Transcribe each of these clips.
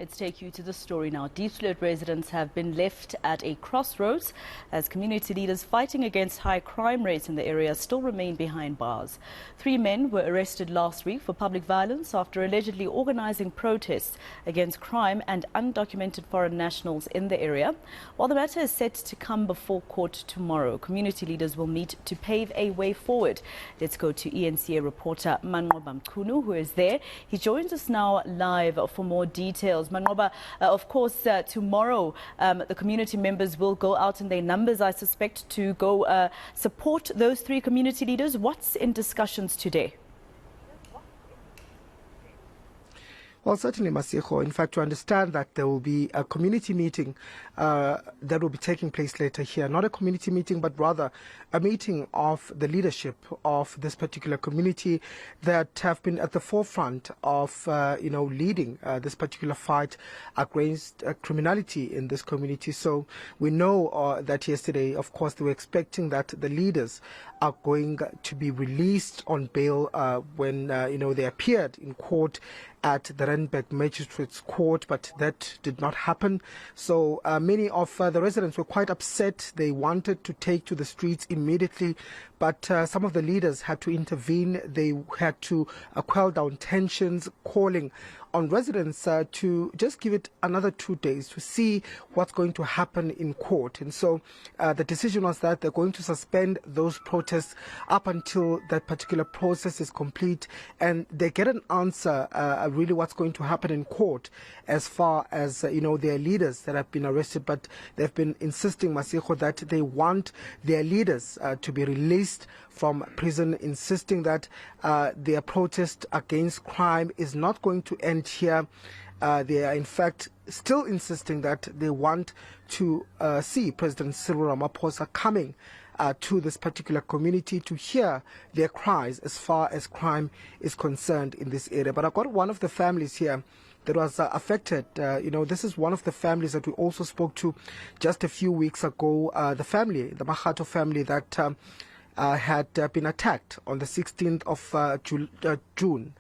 Let's take you to the story now. Diepsloot residents have been left at a crossroads as community leaders fighting against high crime rates in the area still remain behind bars. 3 men were arrested last week for public violence after allegedly organizing protests against crime and undocumented foreign nationals in the area. While the matter is set to come before court tomorrow, community leaders will meet to pave a way forward. Let's go to eNCA reporter Manqoba Mchunu, who is there. He joins us now live for more details. Manqoba, of course, tomorrow the community members will go out in their numbers, I suspect, to go support those 3 community leaders. What's in discussions today? Well, certainly, Masiho. In fact, to understand that there will be a community meeting that will be taking place later here. Not a community meeting, but rather a meeting of the leadership of this particular community that have been at the forefront of, leading this particular fight against criminality in this community. So we know that yesterday, of course, they were expecting that the leaders are going to be released on bail when, they appeared in court at the Randburg Magistrates Court, but that did not happen. So many of the residents were quite upset. They wanted to take to the streets immediately, but some of the leaders had to intervene. They had to quell down tensions, calling on residents to just give it another 2 days to see what's going to happen in court. And so the decision was that they're going to suspend those protests up until that particular process is complete and they get an answer really what's going to happen in court as far as, their leaders that have been arrested. But they've been insisting, Masiho, that they want their leaders to be released from prison, insisting that their protest against crime is not going to end here. They are, in fact, still insisting that they want to see President Cyril Ramaphosa coming to this particular community to hear their cries as far as crime is concerned in this area. But I've got one of the families here that was affected. This is one of the families that we also spoke to just a few weeks ago. The family, the Makgato family that had been attacked on the 16th of June.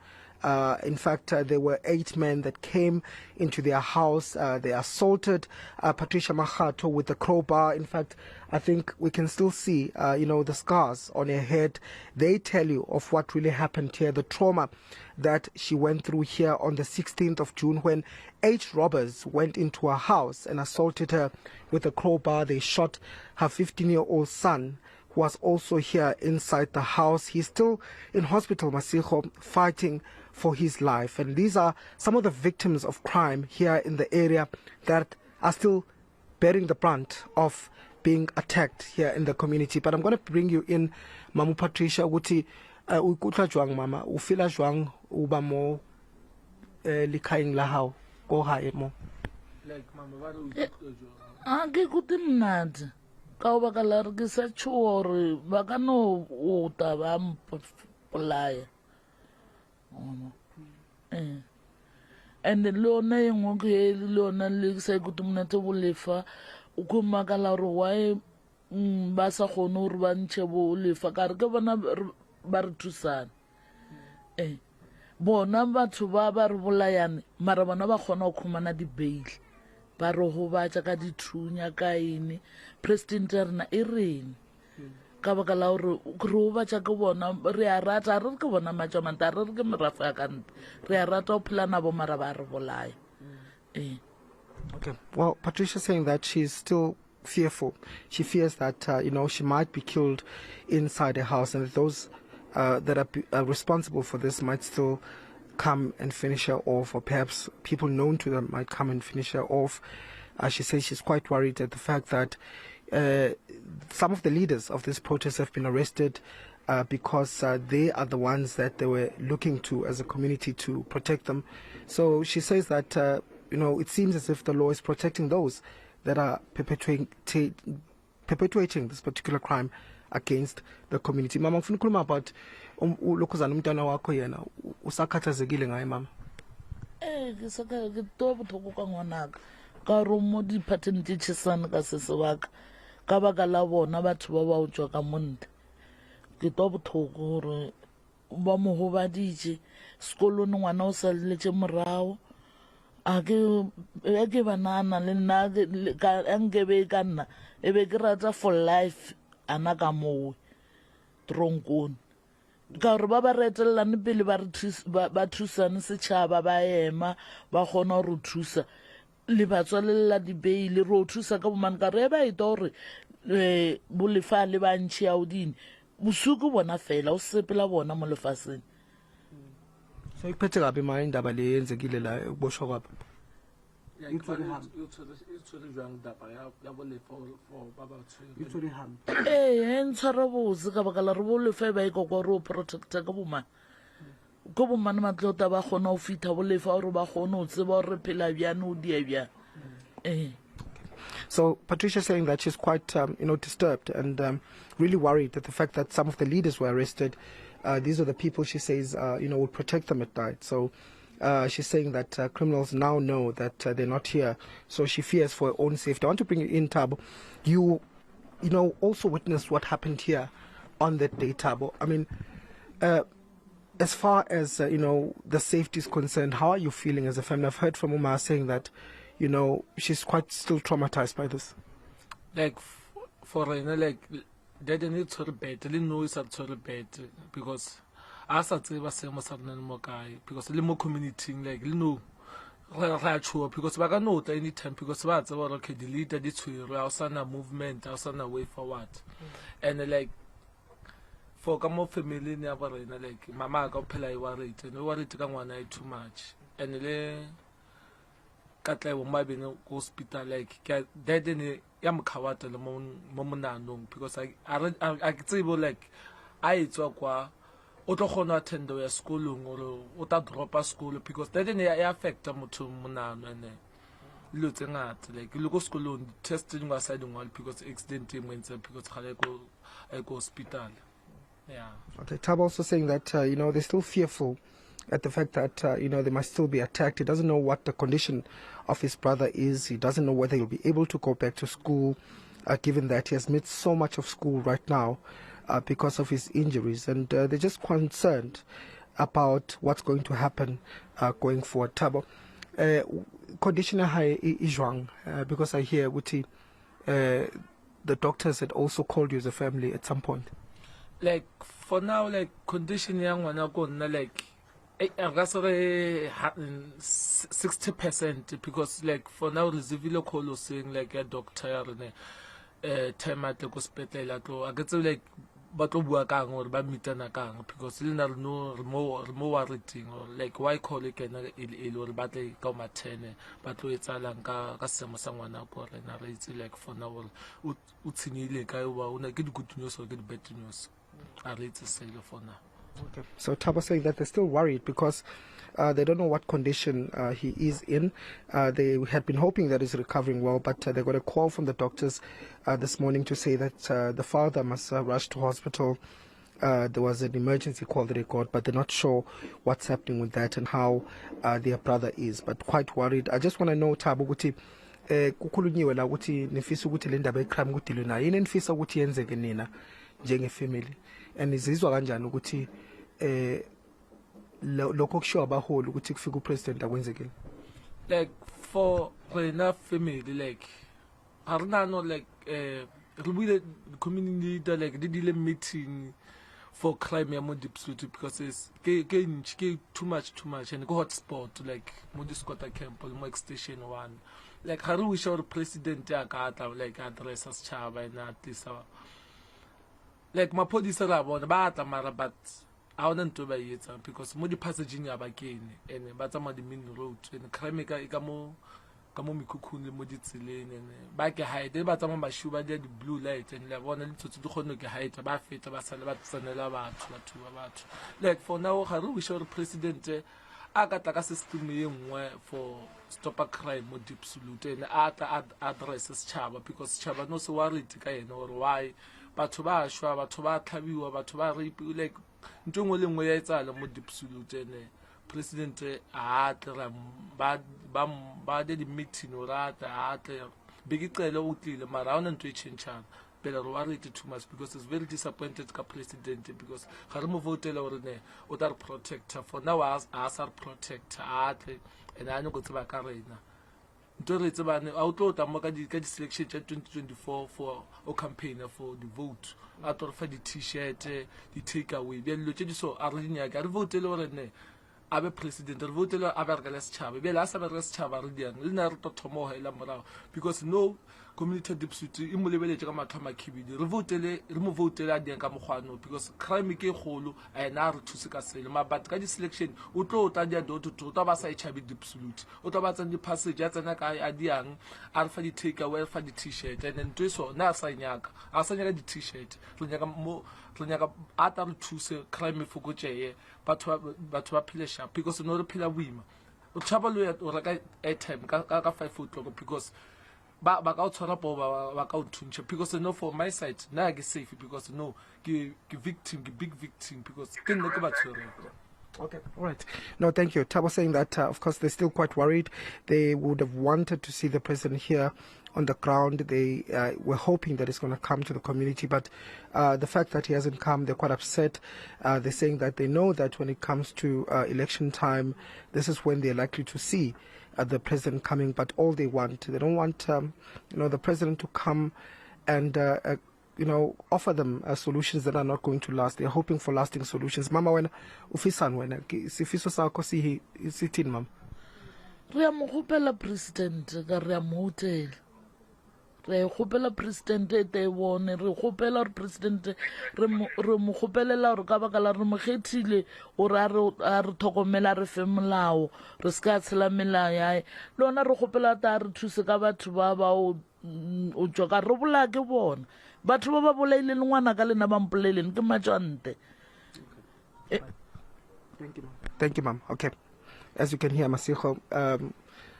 In fact, there were 8 men that came into their house. They assaulted Patricia Makgato with a crowbar. In fact, I think we can still see, the scars on her head. They tell you of what really happened here, the trauma that she went through here on the 16th of June when 8 robbers went into her house and assaulted her with a crowbar. They shot her 15-year-old son, who was also here inside the house. He's still in hospital, Masiho, fighting for his life. And these are some of the victims of crime here in the area that are still bearing the brunt of being attacked here in the community. But I'm going to bring you in, Mamu Patricia, uti ukutla jwang mama, ufila jwang uba mo likaing lahau, go hae mo. Like mama, what do you ka o baka la re ke sa tshore ba ka no o ta ba mpolaya and lona engwe ke lona le sa ikutumnate bolefa o khoma ka la re why ba sa khone re ba ntshe bolefa ka re ke bona ba re thusana bona batho ba re bolayane mara bona ba khona go khomana di bail ba re go batsa ka dithunya ka ene president rena e reng ka baka la gore re o batsa ke bona re a rata re ke bona matšamanta re ke merafe ya kante re a rata o phela bo mara ba re bolaya. Okay, well, Patricia saying that she's still fearful. She fears that she might be killed inside her house, and that those that are responsible for this might still come and finish her off, or perhaps people known to them might come and finish her off. She says she's quite worried at the fact that some of the leaders of this protest have been arrested because they are the ones that they were looking to as a community to protect them. So she says that, it seems as if the law is protecting those that are perpetuating this particular crime against the community. Mama, ngifuna ukukhuluma about lokhuzana umntwana wakho yena usakhathazekile ngaye mama. Ke saka ke to bothoko ka ngwanaka ka ro mo di pattern tshesana ka sese waka ka baka la bona batho ba ba utswa ka monte ke to bothoko gore ba mo ho ba dije sekolong ngwana o sa letse morao a ke banana le nna ka nkebe ka nna e be ke rata for life ana ka moo tronkong ka gore ba retelelane pele ba thusane setšhaba ba ema ba kgona go thusa le ba tswalela dibeile re o thusa ka bomane ka re ba eta gore bolefa le ba ntšhi ya odine bosuku bona fela o sepela bona mo lefaseng. So ikuphethe kabi ma indaba le yenzekile la ukuboshwa kwabo? Ee ntshwara botse ka baka la re bolefa ba ikokwa re o protecta ka bomane ko bomane matlota ba kgona go fitlha bolefa gore ba kgone go tseba gore phela bjane o dia bjane. So Patricia saying that she's quite, disturbed and really worried at the fact that some of the leaders were arrested. These are the people she says, will protect them at night. So she's saying that criminals now know that they're not here. So she fears for her own safety. I want to bring you in, Thabo. You also witnessed what happened here on that day, Thabo. I mean, as far as, the safety is concerned, how are you feeling as a family? I've heard from Uma saying that, she's quite still traumatized by this. Like, for like, they didn't need to bed. They didn't know it's to bed because as I say, was more guy because a little more community, like, because we can know at any time because what's okay, the leader did to outside a movement, outside a way forward, and like. For come family never like mama got play worried and worried to come one night too much and le cut like my being hospital like dead in a yam kawata the moment because I could say like I talk Otohono attend the school or drop a school because they didn't affect them to Munan and looking at like look school testing was side one because accident went because I go hospital. Yeah. Okay, Tab also saying that, they're still fearful at the fact that, they might still be attacked. He doesn't know what the condition of his brother is. He doesn't know whether he'll be able to go back to school, given that he has missed so much of school right now because of his injuries. And they're just concerned about what's going to happen going forward. Tabo, condition is wrong because I hear, Wuti, the doctors had also called you as a family at some point. Like for now, like condition young one go like I'm 60% because like for now the civil call saying like a doctor time at the hospital I get like but work or by meeting because you know more rating or like why call it can or but they come at 10 but it's a lanka someone up or like for now like I want to get good news or get better news. Okay. So Taba saying that they're still worried because they don't know what condition he is in. They had been hoping that he's recovering well, but they got a call from the doctors this morning to say that the father must rush to hospital. There was an emergency call that they got, but they're not sure what's happening with that and how their brother is, but quite worried. I just want to know, Taba, ukuthi kukhulunyiwe la ukuthi nifisa ukuthi le ndaba ecrime ukuthi lona yini nifisa ukuthi yenzeke nina njengefamily and izizwa kanjani ukuthi lokho kushiwo abaholi ukuthi kufika upresident akwenzekile? Like for enough family like arna no like the community leader like they did a meeting for crime ya mo Diepsloot because it's too much and go hotspot like mo discota camp mo extension 1 like how we show the president ya ka like address as chaba and at least like my police are about ba mara but I want to buy it because mo di passaging ya ba kene and ba tsama di main road and crime ka mo mikhukhuni mo ditseleng and ba ke hide ba tsama ba shuba di blue light and la bona le tsotsi di khone ke hide ba feta ba sala ba tsenela batho like for now ga re show the president a ka tla ka system e nngwe for stop a crime mo Diepsloot and addresses chaba because chaba no se worried ka ena or why batho ba shwa batho ba tlhabiwa batho ba rape like ntongwe le ngwe ya etsala mo Diepsloot ene president a tla ba de meeting ora ta a tla bigicela utlile mara ona ntwe chenchana but I worry too much because it's very disappointed ka president because ga re mo votela hore ne o tla re protector for now as our protector and I know go tseba ka rena nto re tsebane a o tlo tla mo ka di selection tsa 2024 for o campaigner for the vote a tlo fa di t-shirt di take away be lo tse di so a re dinyaka re votele hore ne abe president re votela a berga le setšhaba be la sa berga setšhaba re diang le na re to thomo hela morago because no community Diepsloot e mo lebeletse ka matho a makhibidi re mo votela a diang ka mogwano because crime ke kgolo ena re thuse ka sele but ka di selection o tlo tla dia do to ba sa itšhabe Diepsloot o tla ba tsang di passage a tsena ka a diang a re fa di take away fa di t-shirt and then so na sa nyaka di t-shirt re nyaka a ta re thuse crime fokotseye batho ba phile sharp because no re phila boima o tshaba lo o reka airtime ka 5 o'clock because ba ka o tshwara po ba ka o thuntsha because no for my side na ke safe because no ke victim ke big victim because ke nne ke ba tshwere. Okay, all right. No, thank you. Tabo saying that, of course, they're still quite worried. They would have wanted to see the president here on the ground. They were hoping that he's going to come to the community, but the fact that he hasn't come, they're quite upset. They're saying that they know that when it comes to election time, this is when they're likely to see the president coming, but all they don't want, the president to come and offer them solutions that are not going to last. They're hoping for lasting solutions. Mama, when ufisan when sifiso sako si sitin mam. Re a mo gopela president ka re a mo hotel. Re gopela president e te bone re gopela re president re mo gopelela re ka baka la re mo khethile o ra re thokomela re fe molao re ska tshela melao ya lona re gopela ta re thuse ka batho ba o joka re bola ke bona batho ba ba bolaile ngwana ka lena ba mpoleleng ke matjante. Thank you, ma'am. Okay. As you can hear, Masiho,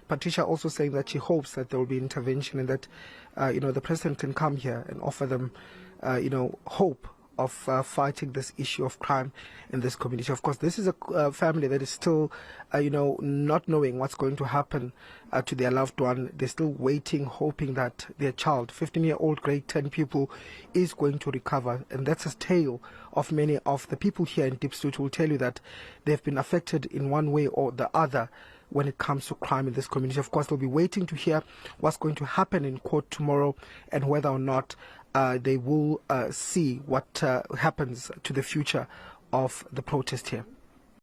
Patricia also saying that she hopes that there will be intervention and that, the president can come here and offer them, hope of fighting this issue of crime in this community. Of course, this is a family that is still, not knowing what's going to happen to their loved one. They're still waiting, hoping that their child, 15-year-old grade 10 pupil, is going to recover. And that's a tale of many of the people here in Diepsloot who will tell you that they've been affected in one way or the other when it comes to crime in this community. Of course, they'll be waiting to hear what's going to happen in court tomorrow and whether or not they will see what happens to the future of the protest here.